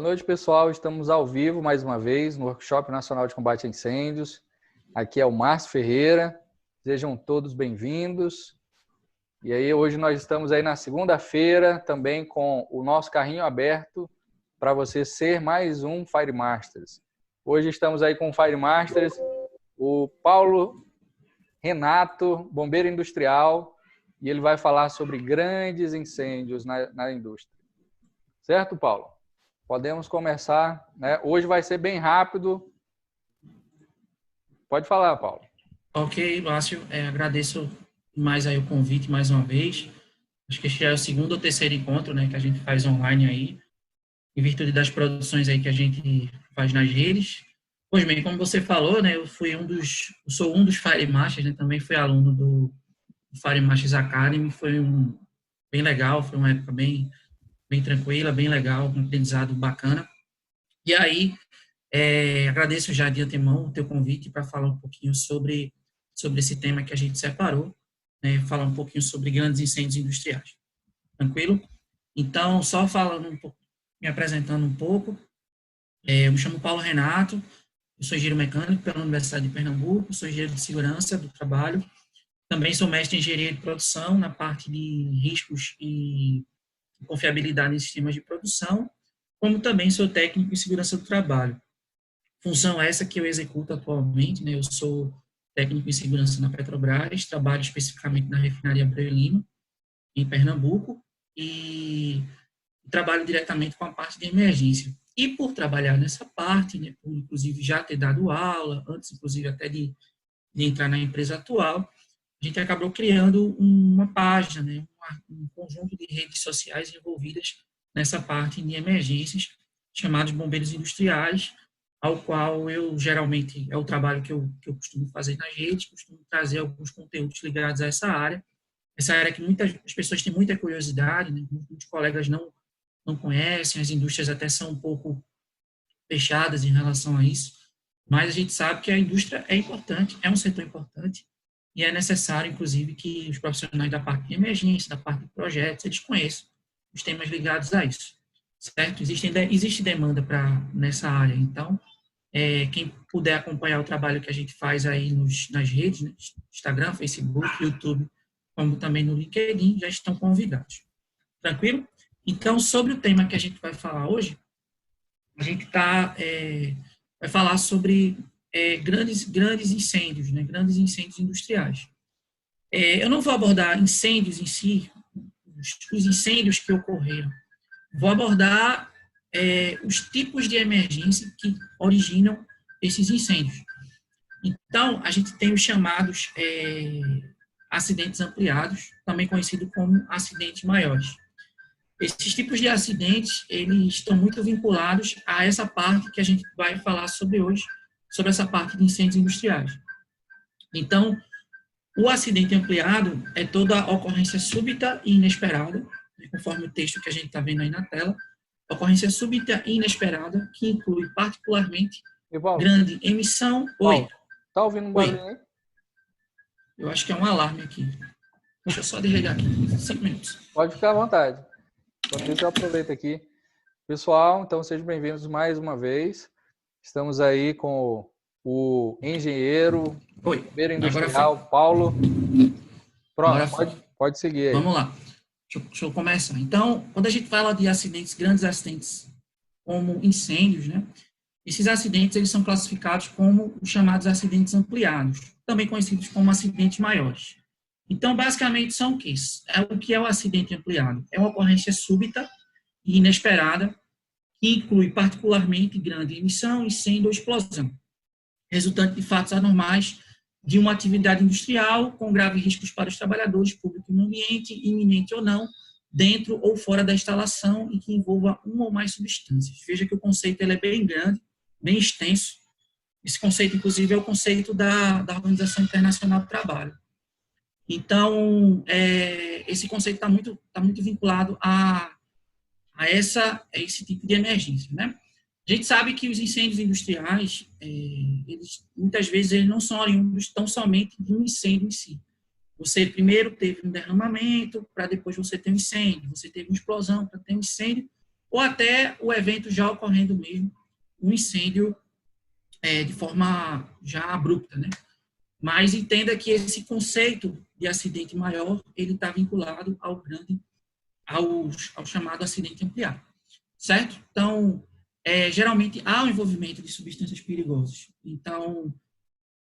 noite, pessoal. Estamos ao vivo mais uma vez no Workshop Nacional de Combate a Incêndios. Aqui é o Márcio Ferreira. Sejam todos bem-vindos. E aí, hoje nós estamos aí na segunda-feira também com o nosso carrinho aberto para você ser mais um Fire Masters. Hoje estamos aí com o Fire Masters, o Paulo Renato, bombeiro industrial, e ele vai falar sobre grandes incêndios na indústria. Certo, Paulo? Podemos começar, né? Hoje vai ser bem rápido. Pode falar, Paulo. Ok, Márcio, agradeço mais aí o convite mais uma vez. Acho que este já é o segundo ou terceiro encontro, né, que a gente faz online aí, em virtude das produções aí que a gente faz nas redes. Pois bem, como você falou, né, eu sou um dos Fire Masters, né, também fui aluno do Fire Masters Academy, bem legal, foi uma época bem tranquila, bem legal, um aprendizado bacana. E aí, agradeço já de antemão o teu convite para falar um pouquinho sobre esse tema que a gente separou, né, falar um pouquinho sobre grandes incêndios industriais. Tranquilo? Então, só falando um pouco, me apresentando um pouco, eu me chamo Paulo Renato, eu sou engenheiro mecânico pela Universidade de Pernambuco, sou engenheiro de segurança do trabalho, também sou mestre em engenharia de produção na parte de riscos e confiabilidade em sistemas de produção, como também sou técnico em segurança do trabalho. Função essa que eu executo atualmente, né? Eu sou técnico em segurança na Petrobras, trabalho especificamente na refinaria Abreu e Lima, em Pernambuco, e trabalho diretamente com a parte de emergência. E por trabalhar nessa parte, né, por inclusive já ter dado aula, antes inclusive até de entrar na empresa atual, a gente acabou criando uma página, né, um conjunto de redes sociais envolvidas nessa parte de emergências, chamados bombeiros industriais, ao qual eu geralmente, é o trabalho que eu costumo fazer nas redes, costumo trazer alguns conteúdos ligados a essa área que muitas as pessoas têm muita curiosidade, né, muitos colegas não conhecem, as indústrias até são um pouco fechadas em relação a isso, mas a gente sabe que a indústria é importante, é um setor importante, e é necessário, inclusive, que os profissionais da parte de emergência, da parte de projetos, eles conheçam os temas ligados a isso, certo? Existe demanda nessa área, então, quem puder acompanhar o trabalho que a gente faz aí nas redes, né, Instagram, Facebook, YouTube, como também no LinkedIn, já estão convidados. Tranquilo? Então, sobre o tema que a gente vai falar hoje, a gente vai falar sobre grandes incêndios, né? Grandes incêndios industriais. Eu não vou abordar incêndios em si, os incêndios que ocorreram. Vou abordar os tipos de emergência que originam esses incêndios. Então, a gente tem os chamados acidentes ampliados, também conhecido como acidentes maiores. Esses tipos de acidentes, eles estão muito vinculados a essa parte que a gente vai falar sobre hoje, sobre essa parte de incêndios industriais. Então, o acidente ampliado é toda ocorrência súbita e inesperada, conforme o texto que a gente está vendo aí na tela, ocorrência súbita e inesperada, que inclui particularmente grande emissão... Paulo, tá ouvindo um barulho aí? Eu acho que é um alarme aqui. Deixa eu só desligar aqui, 5 minutos. Pode ficar à vontade. Enquanto isso, eu aproveito aqui. Pessoal, então sejam bem-vindos mais uma vez. Estamos aí com o engenheiro, bombeiro industrial, Paulo. Pronto, pode seguir aí. Vamos lá. Deixa eu começar. Então, quando a gente fala de acidentes, grandes acidentes, como incêndios, né? Esses acidentes, eles são classificados como os chamados acidentes ampliados, também conhecidos como acidentes maiores. Então, basicamente, são o quê? O que é o acidente ampliado? É uma ocorrência súbita e inesperada, que inclui particularmente grande emissão, incêndio ou explosão, resultante de fatos anormais de uma atividade industrial com graves riscos para os trabalhadores, público e no ambiente, iminente ou não, dentro ou fora da instalação e que envolva uma ou mais substâncias. Veja que o conceito ele é bem grande, bem extenso. Esse conceito, inclusive, é o conceito da Organização Internacional do Trabalho. Então, esse conceito está muito vinculado a esse tipo de emergência, né? A gente sabe que os incêndios industriais, muitas vezes, eles não são oriundos tão somente de um incêndio em si. Você primeiro teve um derramamento, para depois você ter um incêndio. Você teve uma explosão para ter um incêndio. ou até o evento já ocorrendo mesmo, um incêndio de forma já abrupta, né? Mas entenda que esse conceito de acidente maior, ele está vinculado ao chamado acidente ampliado, certo? Então, geralmente há o envolvimento de substâncias perigosas. Então,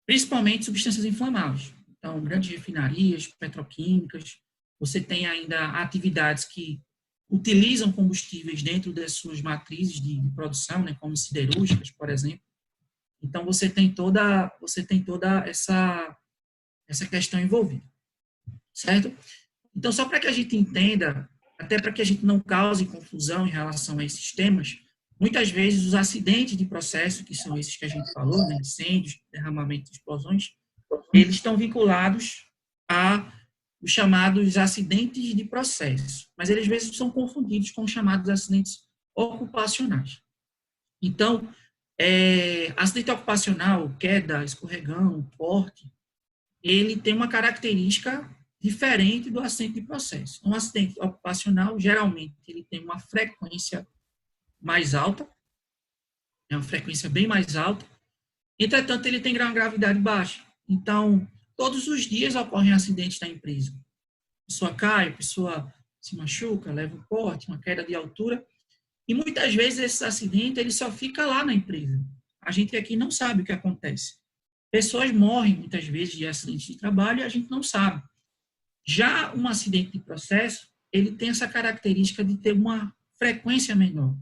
principalmente substâncias inflamáveis. Então, grandes refinarias, petroquímicas, você tem ainda atividades que utilizam combustíveis dentro das suas matrizes de produção, né, como siderúrgicas, por exemplo. Então, você tem toda essa questão envolvida, certo? Então, só para que a gente entenda, até para que a gente não cause confusão em relação a esses temas, muitas vezes os acidentes de processo, que são esses que a gente falou, né, incêndios, derramamentos, explosões, eles estão vinculados a os chamados acidentes de processo, mas eles às vezes são confundidos com os chamados acidentes ocupacionais. Então, acidente ocupacional, queda, escorregão, corte, ele tem uma característica diferente do acidente de processo. Um acidente ocupacional, geralmente, ele tem uma frequência mais alta, é uma frequência bem mais alta, entretanto, ele tem uma gravidade baixa. Então, todos os dias ocorrem acidentes na empresa. A pessoa cai, a pessoa se machuca, leva um corte, uma queda de altura, e muitas vezes esse acidente ele só fica lá na empresa. A gente aqui não sabe o que acontece. Pessoas morrem muitas vezes de acidente de trabalho e a gente não sabe. Já um acidente de processo, ele tem essa característica de ter uma frequência menor.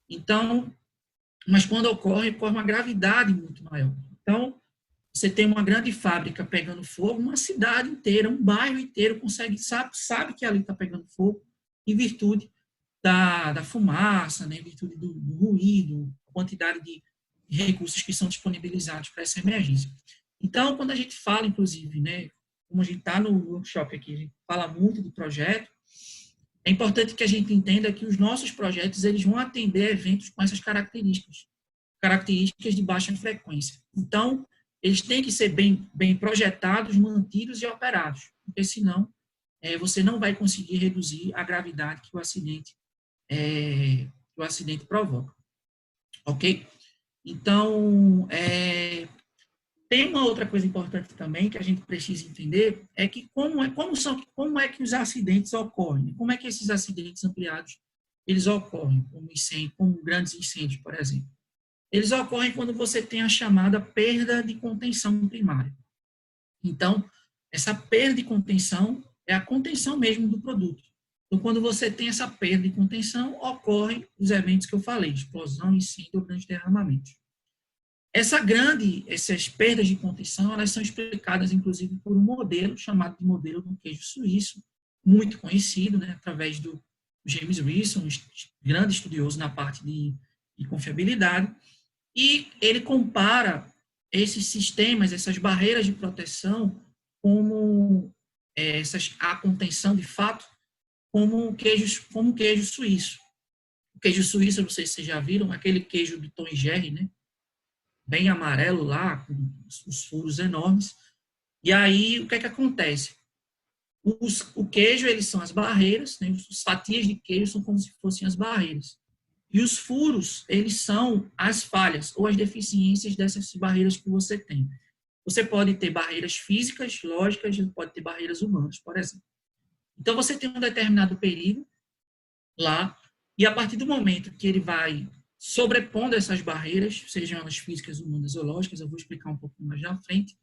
Então, mas quando ocorre uma gravidade muito maior. Então, você tem uma grande fábrica pegando fogo, uma cidade inteira, um bairro inteiro sabe que ali está pegando fogo em virtude da fumaça, né, em virtude do ruído, quantidade de recursos que são disponibilizados para essa emergência. Então, quando a gente fala, inclusive, né, como a gente está no workshop aqui, a gente fala muito de projeto, é importante que a gente entenda que os nossos projetos eles vão atender eventos com essas características de baixa frequência. Então, eles têm que ser bem projetados, mantidos e operados, porque senão você não vai conseguir reduzir a gravidade que o acidente provoca. Ok? Então, tem uma outra coisa importante também que a gente precisa entender, é que como é que os acidentes ocorrem, como é que esses acidentes ampliados eles ocorrem, como grandes incêndios, por exemplo. Eles ocorrem quando você tem a chamada perda de contenção primária. Então, essa perda de contenção é a contenção mesmo do produto. Então, quando você tem essa perda de contenção, ocorrem os eventos que eu falei, explosão, incêndio ou grandes derramamentos. Essas perdas de contenção, elas são explicadas, inclusive, por um modelo chamado de modelo do queijo suíço, muito conhecido, né, através do James Wilson, um grande estudioso na parte de confiabilidade, e ele compara esses sistemas, essas barreiras de proteção, como a contenção de fato, como um queijo suíço. O queijo suíço, não sei se vocês já viram, aquele queijo do Tom e Jerry, né? Bem amarelo lá, com os furos enormes. E aí, o que é que acontece? O queijo, eles são as barreiras, né? As fatias de queijo são como se fossem as barreiras. E os furos, eles são as falhas ou as deficiências dessas barreiras que você tem. Você pode ter barreiras físicas, lógicas, pode ter barreiras humanas, por exemplo. Então, você tem um determinado perigo lá, e a partir do momento que ele vai sobrepondo essas barreiras, sejam elas físicas, humanas ou lógicas, eu vou explicar um pouco mais na frente,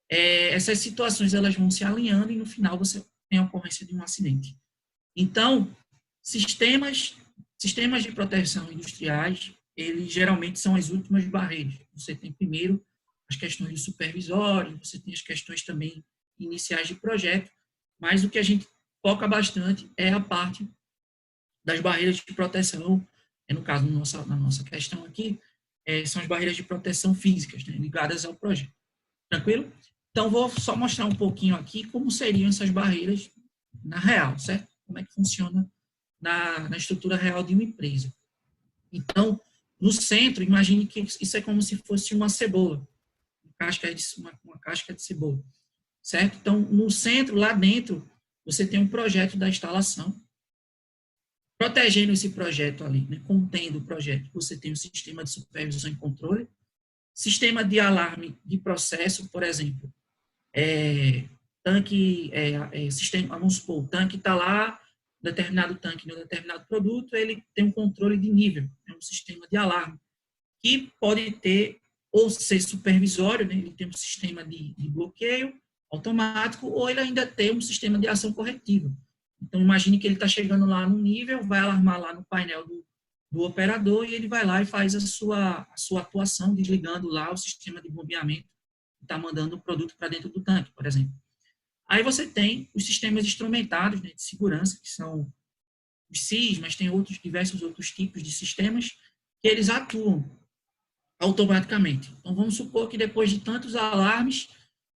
essas situações elas vão se alinhando e no final você tem a ocorrência de um acidente. Então, sistemas de proteção industriais, eles geralmente são as últimas barreiras. Você tem primeiro as questões de supervisório, você tem as questões também iniciais de projeto, mas o que a gente foca bastante é a parte das barreiras de proteção, no caso, na nossa questão aqui, são as barreiras de proteção físicas, né, ligadas ao projeto. Tranquilo? Então, vou só mostrar um pouquinho aqui como seriam essas barreiras na real, certo? Como é que funciona na estrutura real de uma empresa. Então, no centro, imagine que isso é como se fosse uma cebola, uma casca de cebola, certo? Então, no centro, lá dentro, você tem um projeto da instalação. protegendo esse projeto ali, né, contendo o projeto. Você tem um sistema de supervisão e controle, sistema de alarme de processo, por exemplo, sistema, vamos supor, o tanque está lá, determinado tanque de um determinado produto, ele tem um controle de nível, é um sistema de alarme, que pode ter, ou ser supervisório, né, ele tem um sistema de bloqueio automático, ou ele ainda tem um sistema de ação corretiva. Então, imagine que ele está chegando lá no nível, vai alarmar lá no painel do operador e ele vai lá e faz a sua atuação, desligando lá o sistema de bombeamento que está mandando o produto para dentro do tanque, por exemplo. Aí você tem os sistemas instrumentados, né, de segurança, que são os SIS, mas tem diversos outros tipos de sistemas que eles atuam automaticamente. Então, vamos supor que depois de tantos alarmes,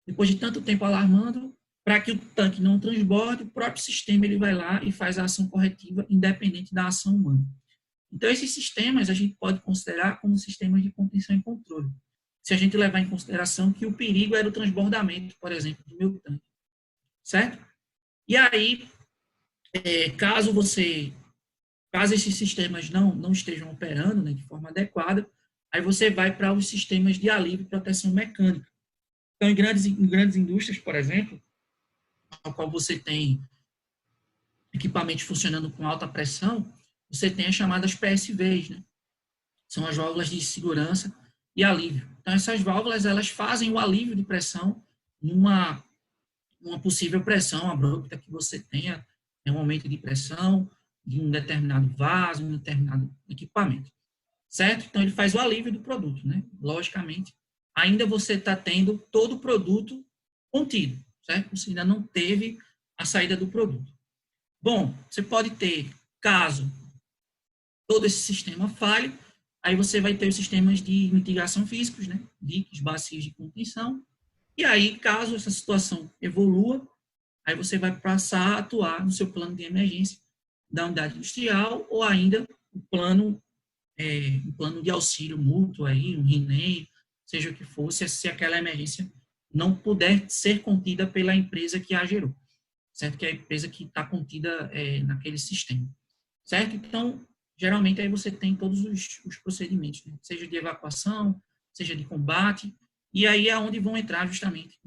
depois de tanto tempo alarmando, para que o tanque não transborde, o próprio sistema ele vai lá e faz a ação corretiva independente da ação humana. Então, esses sistemas a gente pode considerar como sistemas de contenção e controle. Se a gente levar em consideração que o perigo era o transbordamento, por exemplo, do meu tanque. Certo? E aí, caso esses sistemas não estejam operando, né, de forma adequada, aí você vai para os sistemas de alívio e proteção mecânica. Então, em grandes indústrias, por exemplo, ao qual você tem equipamentos funcionando com alta pressão, você tem as chamadas PSVs, né? São as válvulas de segurança e alívio. Então, essas válvulas, elas fazem o alívio de pressão numa possível pressão abrupta que você tenha, um aumento de pressão de um determinado vaso, um determinado equipamento. Certo? Então, ele faz o alívio do produto, né? Logicamente, ainda você está tendo todo o produto contido, certo? Você ainda não teve a saída do produto. Bom, você pode ter, caso todo esse sistema falhe, aí você vai ter os sistemas de mitigação físicos, né? Diques, bacias de contenção. E aí, caso essa situação evolua, aí você vai passar a atuar no seu plano de emergência da unidade industrial ou ainda um plano de auxílio mútuo, aí, um RINEM, seja o que for, se aquela emergência não puder ser contida pela empresa que a gerou, certo? Que é a empresa que está contida naquele sistema, certo? Então, geralmente, aí você tem todos os procedimentos, né? Seja de evacuação, seja de combate, e aí é onde vão entrar justamente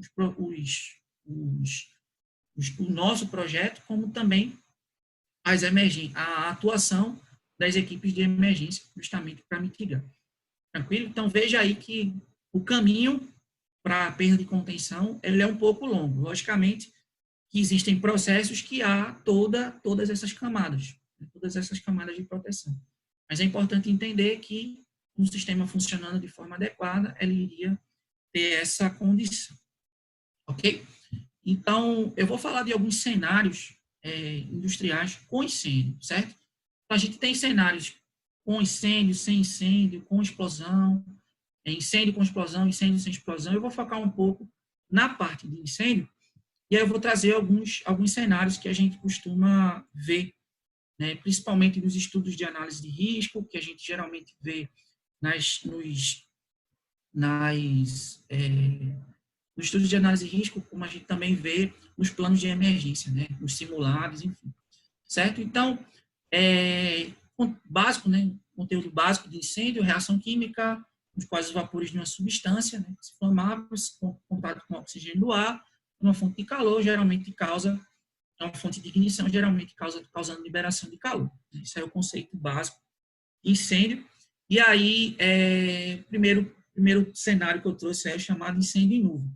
o nosso projeto, como também a atuação das equipes de emergência, justamente para mitigar. Tranquilo? Então, veja aí que o caminho para a perda de contenção ele é um pouco longo. Logicamente, que existem processos que há todas essas camadas de proteção. Mas é importante entender que um sistema funcionando de forma adequada, ele iria ter essa condição. Ok? Então, eu vou falar de alguns cenários industriais com incêndio, certo? Então, a gente tem cenários com incêndio, sem incêndio, com explosão, incêndio com explosão, incêndio sem explosão. Eu vou focar um pouco na parte de incêndio, e aí eu vou trazer alguns cenários que a gente costuma ver, né, principalmente nos estudos de análise de risco, que a gente geralmente vê nos estudos de análise de risco, como a gente também vê nos planos de emergência, né, nos simulados, enfim. Certo? Então, básico, né, conteúdo básico de incêndio, reação química, nos quais os vapores de uma substância, né, se inflamável, com contato com o oxigênio do ar, uma fonte de calor, geralmente uma fonte de ignição, geralmente causando liberação de calor. Esse é o conceito básico de incêndio. E aí, primeiro cenário que eu trouxe é chamado incêndio em nuvem.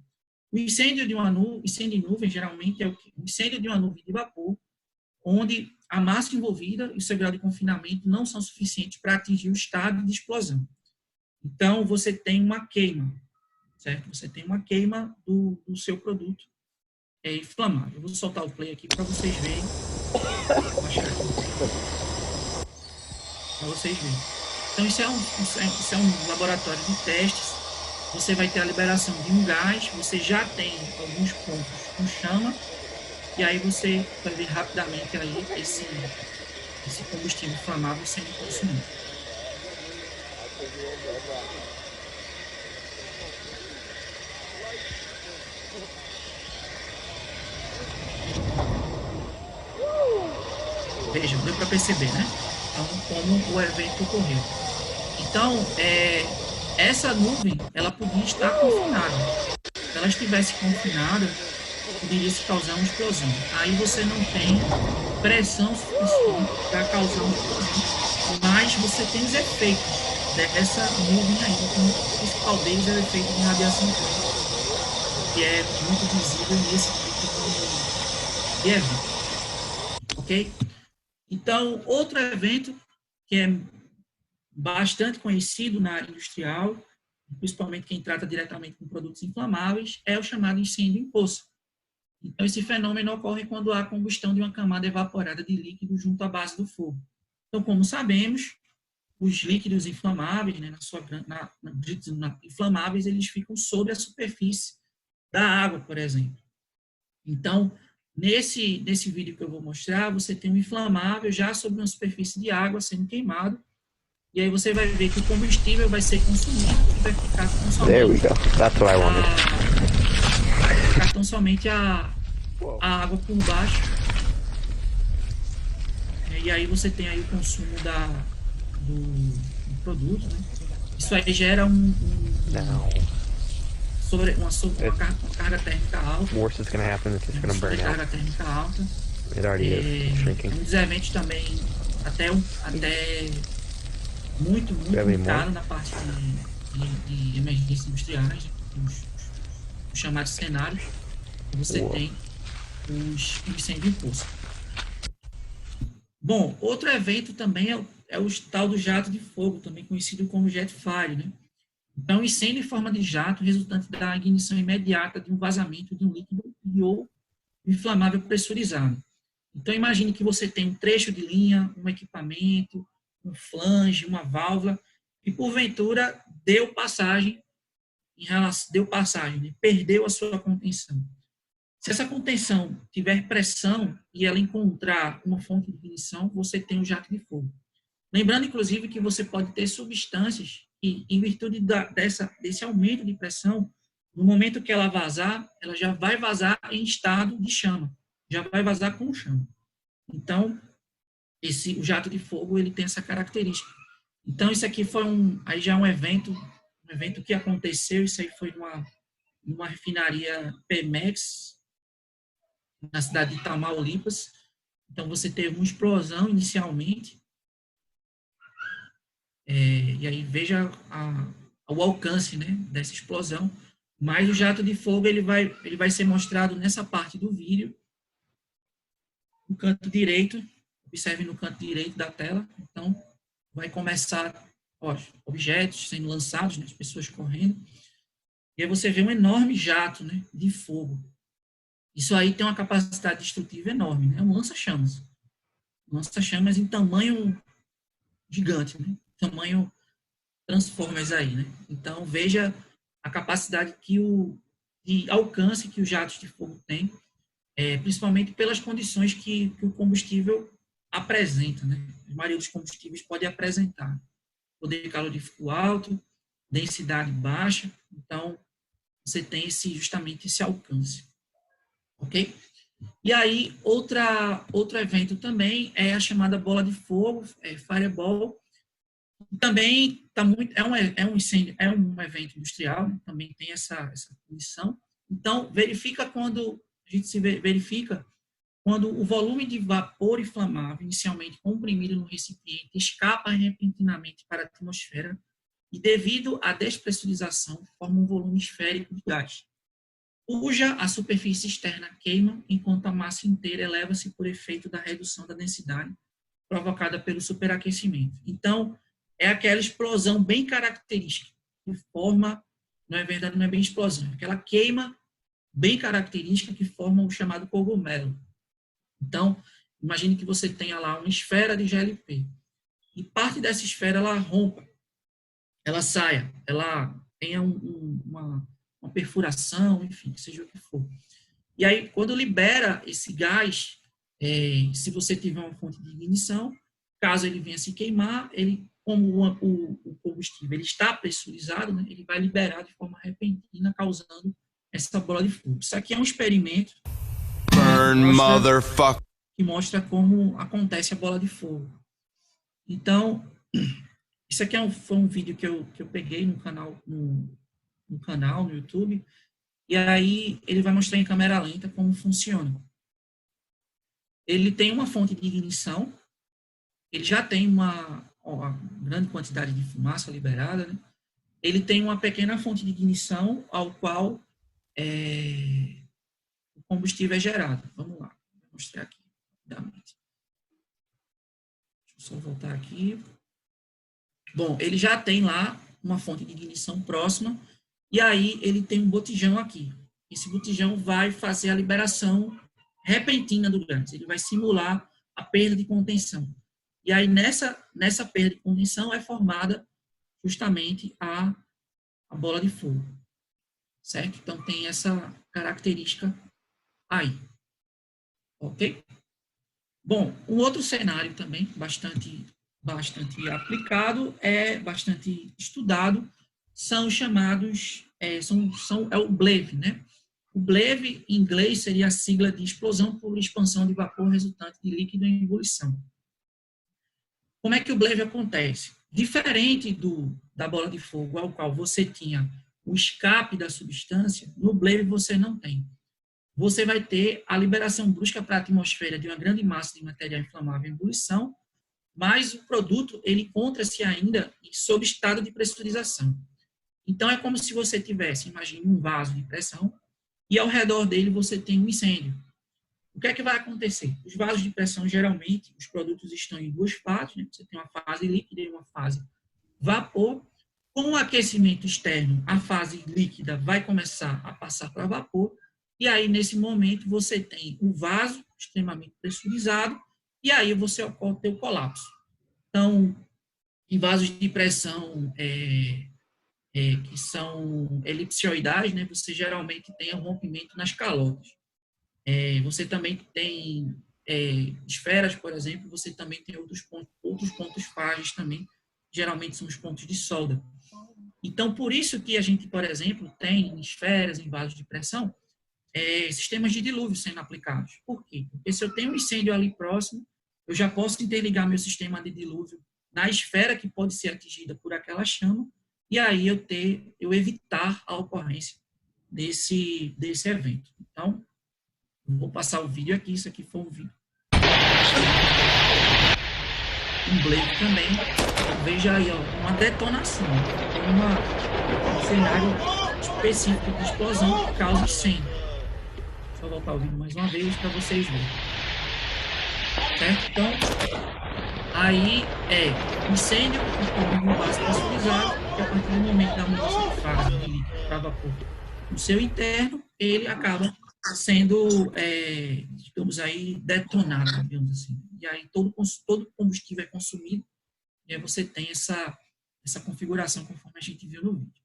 O incêndio em nuvem, geralmente, é o incêndio de uma nuvem de vapor, onde a massa envolvida e o seu grau de confinamento não são suficientes para atingir o estado de explosão. Então, você tem uma queima, certo? Você tem uma queima do seu produto inflamável. Eu vou soltar o play aqui para vocês verem. Vou baixar aqui para vocês verem. Então, isso é um laboratório de testes. Você vai ter a liberação de um gás, você já tem alguns pontos com chama, e aí você vai ver rapidamente aí esse combustível inflamável sendo consumido. Veja, deu para perceber, né? Então, como o evento ocorreu. Então, essa nuvem, ela podia estar confinada. Se ela estivesse confinada, poderia se causar uma explosão. Aí você não tem pressão suficiente para causar uma explosão, mas você tem os efeitos dessa nuvem aí. Então, o principal deles é o efeito de radiação cósmica, que é muito visível nesse tipo de evento. Ok? Então, outro evento que é bastante conhecido na área industrial, principalmente quem trata diretamente com produtos inflamáveis, é o chamado incêndio em poça. Então, esse fenômeno ocorre quando há combustão de uma camada evaporada de líquido junto à base do fogo. Então, como sabemos, os líquidos inflamáveis, né, inflamáveis, eles ficam sobre a superfície da água, por exemplo. Então, nesse vídeo que eu vou mostrar, você tem um inflamável já sobre uma superfície de água sendo queimado, e aí você vai ver que o combustível vai ser consumido e vai ficar tão somente, a água por baixo. E aí você tem aí o consumo do produto, né? Isso aí gera uma carga térmica alta. Carga térmica alta. Um dos eventos também até muito limitado na parte de emergências industriais, os chamados cenários, que você tem os incêndios em poça. Bom, outro evento também é o tal do jato de fogo, também conhecido como jet fire, né? Então, incêndio em forma de jato resultante da ignição imediata de um vazamento de um líquido ou inflamável pressurizado. Então, imagine que você tem um trecho de linha, um equipamento, um flange, uma válvula, e porventura deu passagem, né? Perdeu a sua contenção. Se essa contenção tiver pressão e ela encontrar uma fonte de ignição, você tem um jato de fogo. Lembrando, inclusive, que você pode ter substâncias que, em virtude desse aumento de pressão, no momento que ela vazar, ela já vai vazar em estado de chama, já vai vazar com chama. Então, o jato de fogo, ele tem essa característica. Então, isso aqui foi aí já um evento que aconteceu, isso aí foi numa refinaria Pemex, na cidade de Tamaulipas. Então, você teve uma explosão inicialmente, e aí veja o alcance, né, dessa explosão, mas o jato de fogo ele vai ser mostrado nessa parte do vídeo, no canto direito. Observe no canto direito da tela. Então, vai começar objetos sendo lançados, né, as pessoas correndo, e aí você vê um enorme jato, né, de fogo. Isso aí tem uma capacidade destrutiva enorme, né? É um lança-chamas. Um lança-chamas em tamanho gigante, né? Tamanho Transformers aí, né? Então, veja a capacidade de alcance que os jatos de fogo têm, principalmente pelas condições que o combustível apresenta, né? A maioria dos combustíveis pode apresentar poder calorífico alto, densidade baixa, então você tem justamente esse alcance. Ok? E aí, outro evento também é a chamada bola de fogo, Fireball. Também é um incêndio, é um evento industrial, né? Também tem essa condição. Então, a gente se verifica quando o volume de vapor inflamável, inicialmente comprimido no recipiente, escapa repentinamente para a atmosfera e, devido à despressurização, forma um volume esférico de gás, cuja a superfície externa queima, enquanto a massa inteira eleva-se por efeito da redução da densidade provocada pelo superaquecimento. Então, é aquela explosão bem característica, que forma, não é verdade, não é bem explosão, é aquela queima bem característica que forma o chamado cogumelo. Então, imagine que você tenha lá uma esfera de GLP, e parte dessa esfera ela rompa, ela saia, ela tenha uma perfuração, enfim, seja o que for. E aí, quando libera esse gás, se você tiver uma fonte de ignição, caso ele venha se queimar, como o combustível ele está pressurizado, né, ele vai liberar de forma repentina, causando essa bola de fogo. Isso aqui é um experimento. Burn, motherfucker. que mostra como acontece a bola de fogo. Então, isso aqui foi um vídeo que eu peguei no canal no YouTube, e aí ele vai mostrar em câmera lenta como funciona. Ele tem uma fonte de ignição, ele já tem uma grande quantidade de fumaça liberada, né? Ele tem uma pequena fonte de ignição ao qual o combustível é gerado. Vamos lá, vou mostrar aqui rapidamente. Deixa eu só voltar aqui. Bom, ele já tem lá uma fonte de ignição próxima, e aí ele tem um botijão aqui. Esse botijão vai fazer a liberação repentina do gás. Ele vai simular a perda de contenção. E aí, nessa perda de contenção, é formada justamente a bola de fogo. Certo? Então, tem essa característica aí. Ok? Bom, um outro cenário também bastante aplicado, bastante estudado, são chamados, é o BLEVE, né? O BLEVE, em inglês, seria a sigla de explosão por expansão de vapor resultante de líquido em ebulição. Como é que o BLEVE acontece? Diferente da bola de fogo, ao qual você tinha o escape da substância, no BLEVE você não tem. Você vai ter a liberação brusca para a atmosfera de uma grande massa de material inflamável em ebulição, mas o produto ele encontra-se ainda sob estado de pressurização. Então, é como se você tivesse, imagine, um vaso de pressão, e ao redor dele você tem um incêndio. O que é que vai acontecer? Os vasos de pressão, geralmente, os produtos estão em duas fases, né? Você tem uma fase líquida e uma fase vapor. Com o aquecimento externo, a fase líquida vai começar a passar para vapor, e aí, nesse momento, você tem o vaso extremamente pressurizado, e aí você ocorre o colapso. Então, em vasos de pressão que são elipsoidais, né, você geralmente tem um rompimento nas calotas. Você também tem esferas, por exemplo, você também tem outros pontos frágeis também, geralmente são os pontos de solda. Então, por isso que a gente, por exemplo, tem em esferas, em vasos de pressão, sistemas de dilúvio sendo aplicados. Por quê? Porque se eu tenho um incêndio ali próximo, eu já posso interligar meu sistema de dilúvio na esfera que pode ser atingida por aquela chama, e aí eu evitar a ocorrência desse evento. Então, vou passar o vídeo aqui, isso aqui foi um vídeo. Um BLEVE também, veja aí, ó, uma detonação, um cenário específico de explosão que causa incêndio. Vou voltar o vídeo mais uma vez para vocês verem. Certo? Então, aí incêndio com um vaso pressurizado, que a partir do momento da mudança de fase de líquido para vapor no seu interno, ele acaba sendo, digamos aí, detonado, digamos assim. E aí todo combustível é consumido, e aí você tem essa configuração conforme a gente viu no vídeo.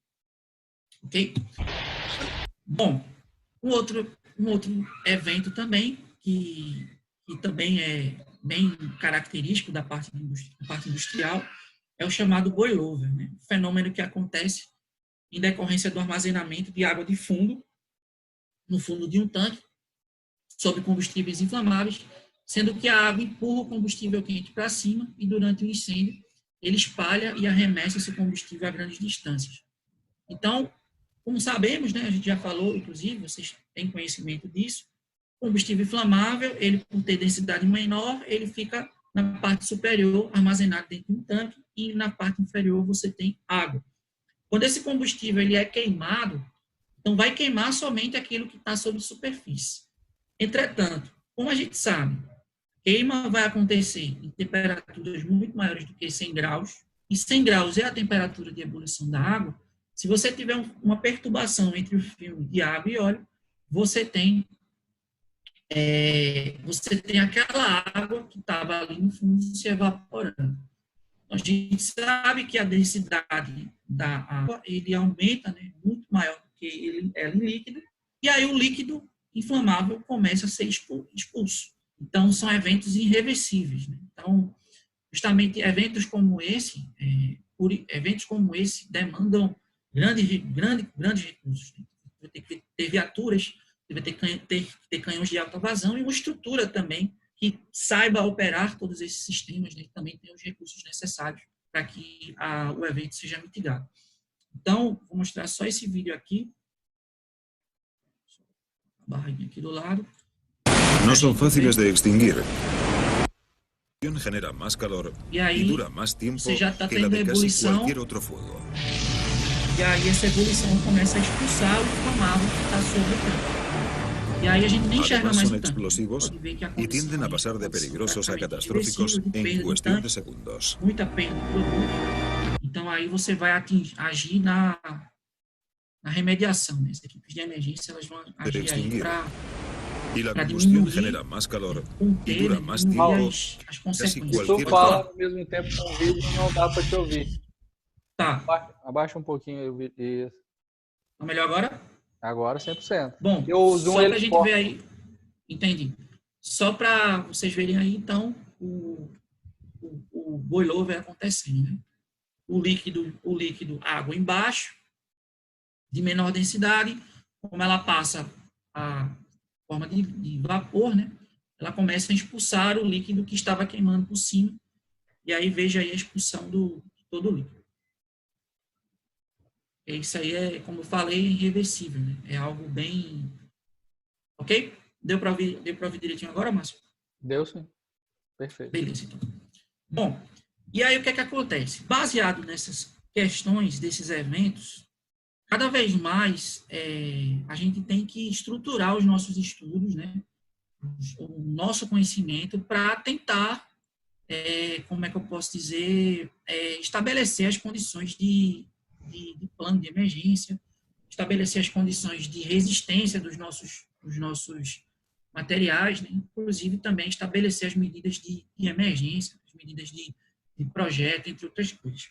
Ok? Bom, um outro evento também, que também é bem característico da parte industrial, é o chamado boilover, né? Um fenômeno que acontece em decorrência do armazenamento de água de fundo, no fundo de um tanque, sob combustíveis inflamáveis, sendo que a água empurra o combustível quente para cima e, durante o incêndio, ele espalha e arremessa esse combustível a grandes distâncias. Então, como sabemos, né, a gente já falou, inclusive, vocês têm conhecimento disso, o combustível inflamável, ele, por ter densidade menor, ele fica na parte superior, armazenado dentro de um tanque, e na parte inferior você tem água. Quando esse combustível ele é queimado, então vai queimar somente aquilo que está sob superfície. Entretanto, como a gente sabe, queima vai acontecer em temperaturas muito maiores do que 100 graus, e 100 graus é a temperatura de ebulição da água. Se você tiver uma perturbação entre o filme de água e óleo, você tem aquela água que estava ali no fundo se evaporando. Então, a gente sabe que a densidade da água ele aumenta, né, muito maior do que ele é em líquido, e aí o líquido inflamável começa a ser expulso. Então, são eventos irreversíveis. Né? Então, justamente eventos como esse demandam grandes recursos. Vai ter que ter viaturas, vai ter que ter canhões de alta vazão e uma estrutura também que saiba operar todos esses sistemas, né, que também tem os recursos necessários para que o evento seja mitigado. Então, vou mostrar só esse vídeo aqui. A barrinha aqui do lado. No son fáciles de extinguir. Genera más calor aí, y dura más tiempo você já está que la tendo de casi ebulição, cualquier otro fuego. e aí essa ebulição começa a expulsar o inflamável que está sobre o tanque. E aí a gente nem enxerga Además mais son o tanque. explosivos Pode ver que y tienden a pasar de peligrosos a catastróficos en cuestión de segundos. Muita perda de produto. Então aí você vai agir na remediação, né? As equipes de emergência, elas vão agir aí para Y la combustión genera más calor y dura más tiempo. as consequências. Se tu fala ao mesmo tempo com o vídeo, não dá para te ouvir. Tá. Abaixa um pouquinho o vídeo. Tá melhor agora? Agora 100%. Bom, só para a gente ver aí. Entendi. Só para vocês verem aí, então, o boilover acontecendo, né? O líquido, água embaixo, de menor densidade, como ela passa a forma de vapor, né? Ela começa a expulsar o líquido que estava queimando por cima, e aí veja aí a expulsão de todo o líquido. Isso aí é, como eu falei, irreversível, né? É algo bem... Ok? Deu para ouvir direitinho agora, Márcio? Deu sim. Perfeito. Beleza, então. Bom, e aí o que é que acontece? Baseado nessas questões, desses eventos, cada vez mais a gente tem que estruturar os nossos estudos, né? O nosso conhecimento para tentar, como é que eu posso dizer, estabelecer as condições de plano de emergência, estabelecer as condições de resistência dos nossos materiais, né? Inclusive também estabelecer as medidas de emergência, as medidas de projeto, entre outras coisas.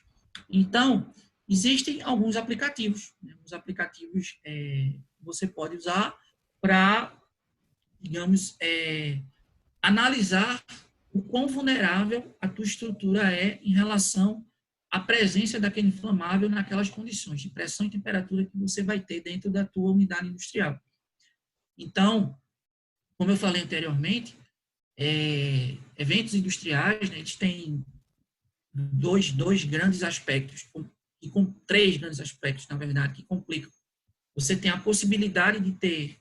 Então, existem alguns aplicativos, né? Os aplicativos você pode usar para, digamos, analisar o quão vulnerável a tua estrutura é em relação à presença daquele inflamável naquelas condições de pressão e temperatura que você vai ter dentro da tua unidade industrial. Então, como eu falei anteriormente, eventos industriais, né, eles têm dois grandes aspectos, e com três grandes aspectos, na verdade, que complicam. Você tem a possibilidade de ter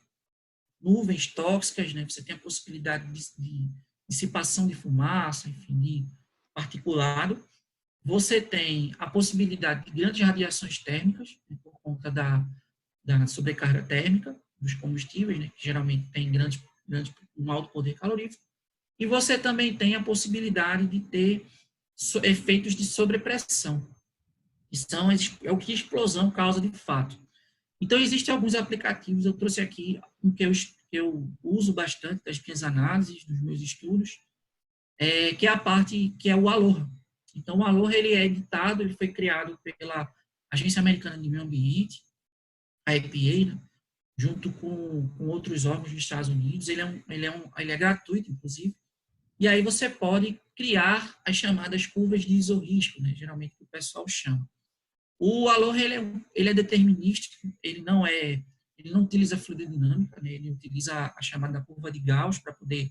nuvens tóxicas, né? Você tem a possibilidade de dissipação de fumaça, enfim, de particulado. Você tem a possibilidade de grandes radiações térmicas, né, por conta da sobrecarga térmica dos combustíveis, né, que geralmente tem um alto poder calorífico. E você também tem a possibilidade de ter efeitos de sobrepressão, que é o que a explosão causa de fato. Então, existem alguns aplicativos, eu trouxe aqui um que eu uso bastante das minhas análises, dos meus estudos, que é a parte que é o Aloha. Então, o Aloha, ele foi criado pela Agência Americana de Meio Ambiente, a EPA, né, junto com outros órgãos dos Estados Unidos. Ele é gratuito, inclusive. E aí você pode criar as chamadas curvas de isorrisco, né, geralmente que o pessoal chama. O Aloha, ele é determinístico, ele não utiliza fluidodinâmica, né, ele utiliza a chamada curva de Gauss para poder,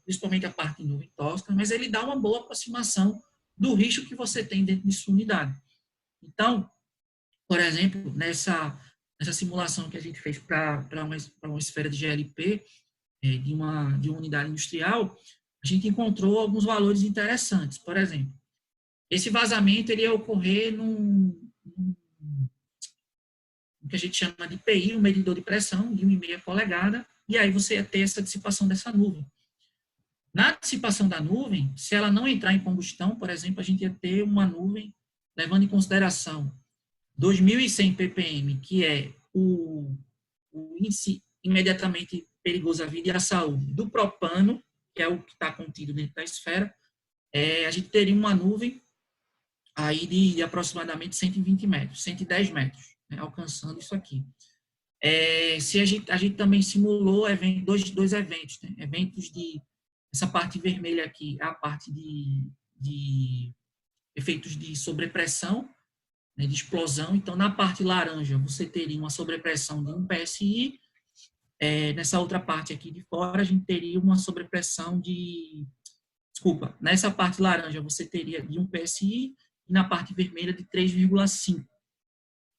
principalmente a parte de nuvem tóxica, mas ele dá uma boa aproximação do risco que você tem dentro de sua unidade. Então, por exemplo, nessa simulação que a gente fez para uma esfera de GLP, de uma unidade industrial, a gente encontrou alguns valores interessantes. Por exemplo, esse vazamento ele ia ocorrer num que a gente chama de PI, um medidor de pressão de 1,5 polegada, e aí você ia ter essa dissipação dessa nuvem. Na dissipação da nuvem, se ela não entrar em combustão, por exemplo, a gente ia ter uma nuvem, levando em consideração 2.100 ppm, que é o índice imediatamente perigoso à vida e à saúde do propano, que é o que está contido dentro da esfera, a gente teria uma nuvem aí de aproximadamente 120 metros, 110 metros, né, alcançando isso aqui. Se a gente também simulou dois eventos, né, eventos essa parte vermelha aqui, a parte de efeitos de sobrepressão, né, de explosão. Então, na parte laranja, você teria uma sobrepressão de 1 PSI, nessa outra parte aqui de fora, a gente teria uma sobrepressão desculpa, nessa parte laranja você teria de 1 PSI e na parte vermelha de 3,5.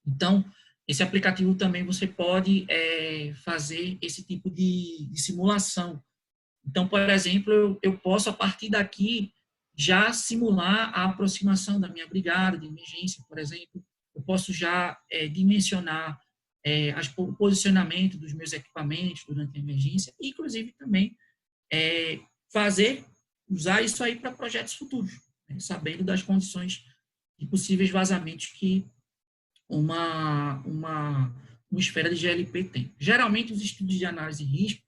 Então, esse aplicativo também você pode fazer esse tipo de simulação. Então, por exemplo, eu posso, a partir daqui, já simular a aproximação da minha brigada de emergência, por exemplo. Eu posso já dimensionar o posicionamento dos meus equipamentos durante a emergência, e, inclusive, também usar isso aí para projetos futuros, né, sabendo das condições de possíveis vazamentos que uma esfera de GLP tem. Geralmente, os estudos de análise de risco,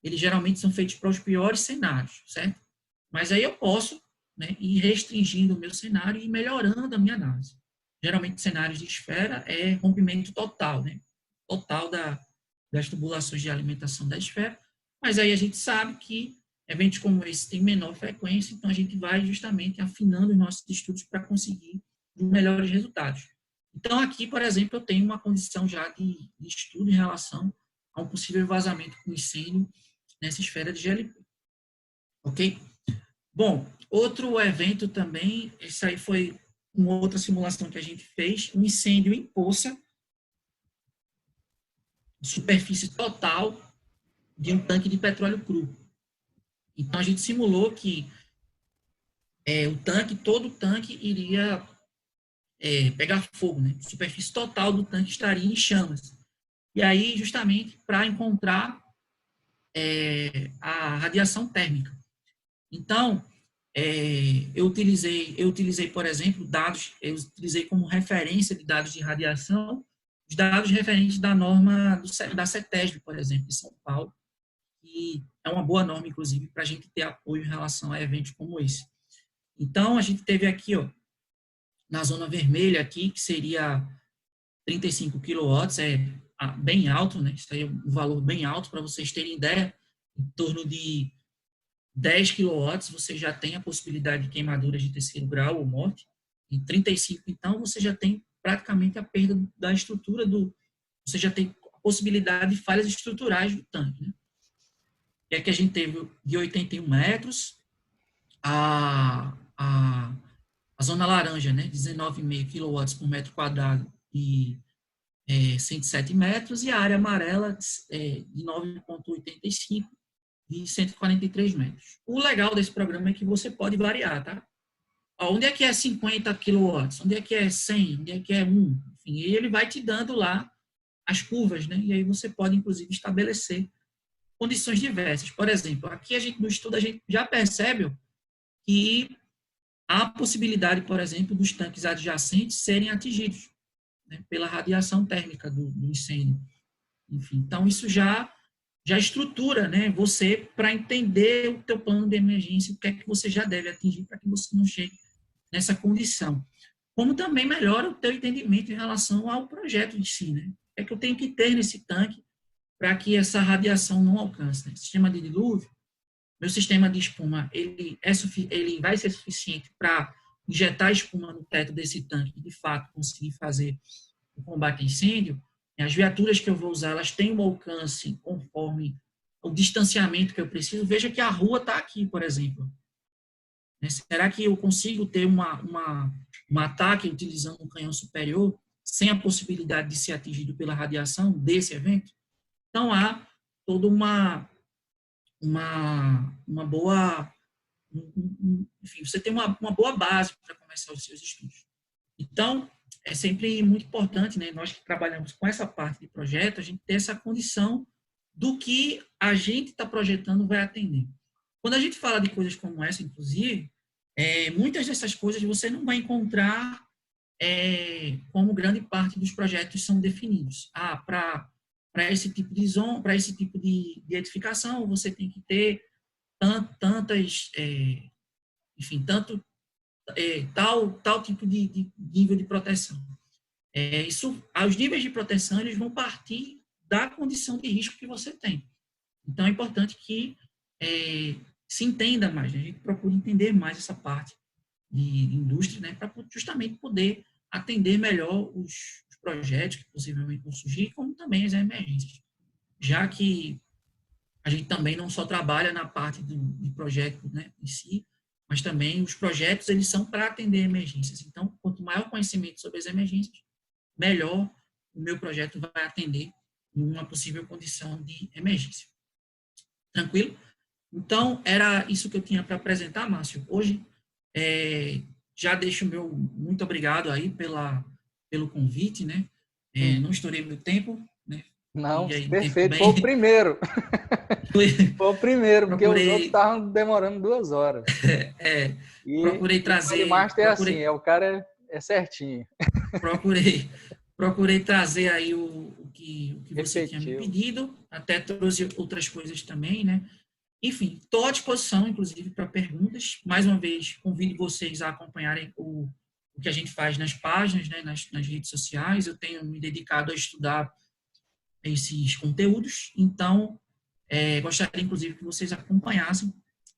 eles geralmente são feitos para os piores cenários, certo? Mas aí eu posso, né, ir restringindo o meu cenário e melhorando a minha análise. Geralmente, cenários de esfera é rompimento total, né? Total das tubulações de alimentação da esfera, mas aí a gente sabe que eventos como esse têm menor frequência, então a gente vai justamente afinando os nossos estudos para conseguir melhores resultados. Então, aqui, por exemplo, eu tenho uma condição já de estudo em relação a um possível vazamento com incêndio nessa esfera de GLP. Ok? Bom, outro evento também, isso aí foi uma outra simulação que a gente fez, um incêndio em poça, superfície total de um tanque de petróleo cru. Então, a gente simulou que todo o tanque iria pegar fogo, né? A superfície total do tanque estaria em chamas. E aí, justamente, para encontrar a radiação térmica. Então, eu utilizei, por exemplo, eu utilizei como referência de dados de radiação, os dados referentes da norma da CETESB, por exemplo, de São Paulo, que é uma boa norma, inclusive, para a gente ter apoio em relação a eventos como esse. Então, a gente teve aqui, ó, na zona vermelha aqui, que seria 35 kW, bem alto, né? Isso aí é um valor bem alto, para vocês terem ideia, em torno de 10 kW, você já tem a possibilidade de queimaduras de terceiro grau ou morte. Em 35, então, você já tem praticamente a perda da estrutura você já tem a possibilidade de falhas estruturais do tanque, né? E aqui a gente teve de 81 metros, a zona laranja, né, 19,5 kW por metro quadrado e 107 metros, e a área amarela de 9,85 e 143 metros. O legal desse programa é que você pode variar, tá? Onde é que é 50 kW? Onde é que é 100? Onde é que é 1? Enfim, e ele vai te dando lá as curvas, né? E aí você pode, inclusive, estabelecer condições diversas. Por exemplo, aqui no estudo a gente já percebe que há a possibilidade, por exemplo, dos tanques adjacentes serem atingidos, né, pela radiação térmica do incêndio. Enfim, então isso já estrutura, né, você para entender o teu plano de emergência, o que é que você já deve atingir para que você não chegue nessa condição. Como também melhora o teu entendimento em relação ao projeto em si, né? O que é que eu tenho que ter nesse tanque para que essa radiação não alcance, né? Sistema de dilúvio, meu sistema de espuma, ele vai ser suficiente para injetar espuma no teto desse tanque e, de fato, conseguir fazer o combate a incêndio. As viaturas que eu vou usar, elas têm um alcance conforme o distanciamento que eu preciso. Veja que a rua está aqui, por exemplo. Será que eu consigo ter um ataque utilizando um canhão superior sem a possibilidade de ser atingido pela radiação desse evento? Então, há toda uma boa... Enfim, você tem uma boa base para começar os seus estudos. Então, é sempre muito importante, né, nós que trabalhamos com essa parte de projeto, a gente ter essa condição do que a gente está projetando vai atender. Quando a gente fala de coisas como essa, inclusive, muitas dessas coisas você não vai encontrar como grande parte dos projetos são definidos. Para esse tipo de zona, para esse tipo de edificação, você tem que ter tal tipo de nível de proteção. Os níveis de proteção eles vão partir da condição de risco que você tem. Então, é importante que se entenda mais, né? A gente procura entender mais essa parte de indústria, né, para justamente poder atender melhor os projetos que possivelmente vão surgir, como também as emergências. já que a gente também não só trabalha na parte de projeto, né, em si, mas também os projetos, eles são para atender emergências. Então, quanto maior o conhecimento sobre as emergências, melhor o meu projeto vai atender em uma possível condição de emergência. Tranquilo? Então, era isso que eu tinha para apresentar, Márcio. Hoje, já deixo o meu muito obrigado aí pelo convite, né? Não estourei meu tempo, né? Não, aí, perfeito. Foi o primeiro. Foi o primeiro, porque os outros estavam demorando 2 horas. Procurei trazer... O Master é assim, o cara é certinho. Procurei trazer aí o que você tinha me Efetivo. pedido, até trouxe outras coisas também, né? Enfim, estou à disposição, inclusive, para perguntas. Mais uma vez, convido vocês a acompanharem o que a gente faz nas páginas, né, nas redes sociais. Eu tenho me dedicado a estudar esses conteúdos, então, gostaria, inclusive, que vocês acompanhassem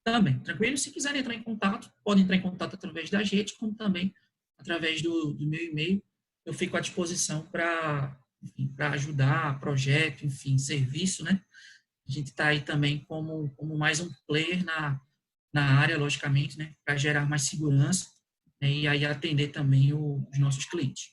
também. Tranquilo? Se quiserem entrar em contato, podem entrar em contato através das redes, como também através do meu e-mail. Eu fico à disposição para ajudar, projeto, enfim, serviço, né? A gente está aí também como mais um player na área, logicamente, né, para gerar mais segurança, né, e aí atender também os nossos clientes.